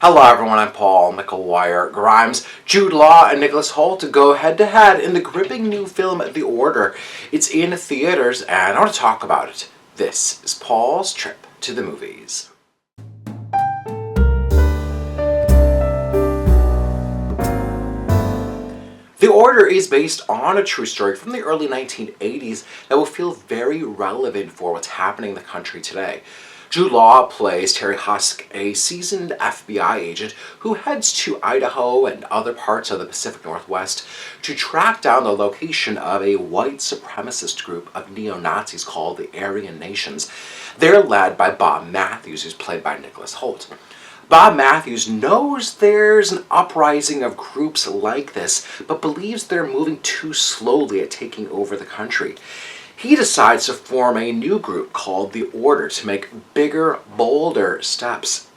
Hello everyone, I'm Paul McElwire Grimes. Jude Law and Nicholas Hoult go head-to-head in the gripping new film The Order. It's in theaters and I want to talk about it. This is Paul's trip to the movies. The Order is based on a true story from the early 1980s that will feel very relevant for what's happening in the country today. Jude Law plays Terry Husk, a seasoned FBI agent who heads to Idaho and other parts of the Pacific Northwest to track down the location of a white supremacist group of neo-Nazis called the Aryan Nations. They're led by Bob Matthews, who's played by Nicholas Hoult. Bob Matthews knows there's an uprising of groups like this, but believes they're moving too slowly at taking over the country. He decides to form a new group called The Order to make bigger, bolder steps.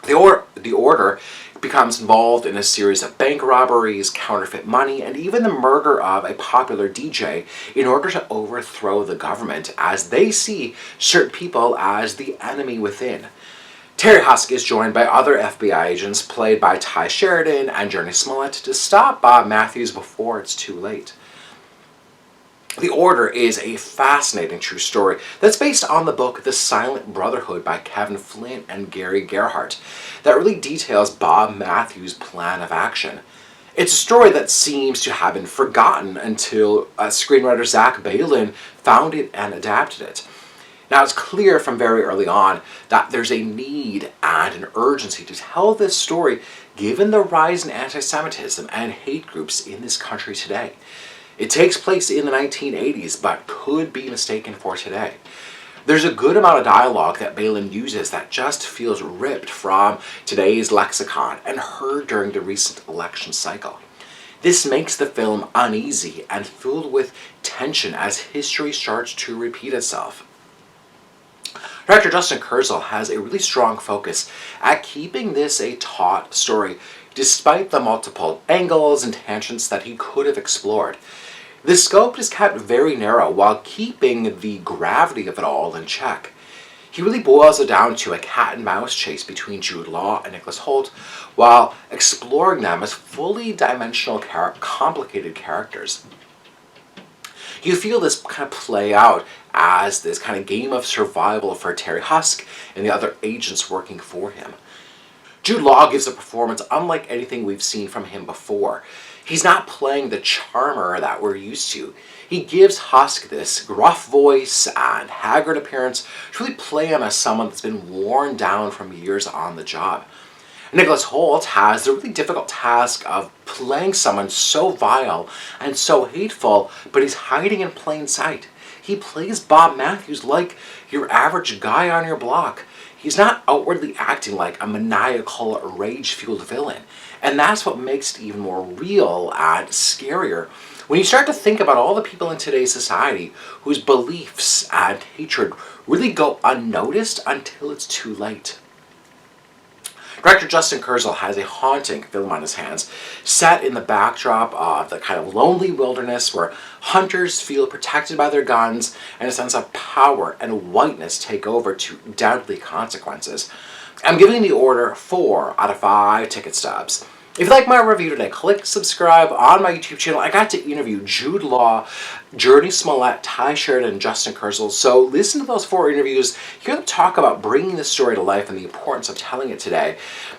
The Order becomes involved in a series of bank robberies, counterfeit money, and even the murder of a popular DJ in order to overthrow the government, as they see certain people as the enemy within. Terry Husk is joined by other FBI agents played by Tye Sheridan and Jurnee Smollett to stop Bob Matthews before it's too late. The Order is a fascinating true story that's based on the book The Silent Brotherhood by Kevin Flint and Gary Gerhardt that really details Bob Matthews' plan of action. It's a story that seems to have been forgotten until screenwriter Zach Baylin found it and adapted it. Now, it's clear from very early on that there's a need and an urgency to tell this story given the rise in anti-Semitism and hate groups in this country today. It takes place in the 1980s, but could be mistaken for today. There's a good amount of dialogue that Baylin uses that just feels ripped from today's lexicon and heard during the recent election cycle. This makes the film uneasy and filled with tension as history starts to repeat itself. Director Justin Kurzel has a really strong focus at keeping this a taut story, despite the multiple angles and tangents that he could have explored. The scope is kept very narrow while keeping the gravity of it all in check. He really boils it down to a cat-and-mouse chase between Jude Law and Nicholas Hoult, while exploring them as fully dimensional, complicated characters. You feel this kind of play out as this kind of game of survival for Terry Husk and the other agents working for him. Jude Law gives a performance unlike anything we've seen from him before. He's not playing the charmer that we're used to. He gives Husk this gruff voice and haggard appearance to really play him as someone that's been worn down from years on the job. Nicholas Hoult has the really difficult task of playing someone so vile and so hateful, but he's hiding in plain sight. He plays Bob Matthews like your average guy on your block. He's not outwardly acting like a maniacal, rage-fueled villain. And that's what makes it even more real and scarier when you start to think about all the people in today's society whose beliefs and hatred really go unnoticed until it's too late. Director Justin Kurzel has a haunting film on his hands, set in the backdrop of the kind of lonely wilderness where hunters feel protected by their guns and a sense of power and whiteness take over to deadly consequences. I'm giving The Order 4 out of 5 ticket stubs. If you like my review today, click subscribe on my YouTube channel. I got to interview Jude Law, Jurnee Smollett, Tye Sheridan, and Justin Kurzel. So listen to those 4 interviews, hear them talk about bringing this story to life and the importance of telling it today.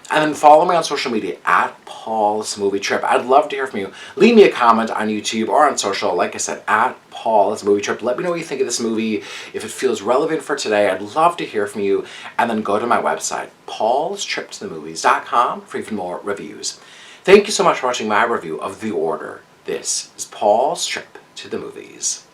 And then follow me on social media at Paul's Movie Trip. I'd love to hear from you. Leave me a comment on YouTube or on social, like I said, at Paul's Movie Trip. Let me know what you think of this movie. If it feels relevant for today, I'd love to hear from you. And then go to my website, paulstriptothemovies.com, for even more reviews. Thank you so much for watching my review of The Order. This is Paul's Trip to the Movies.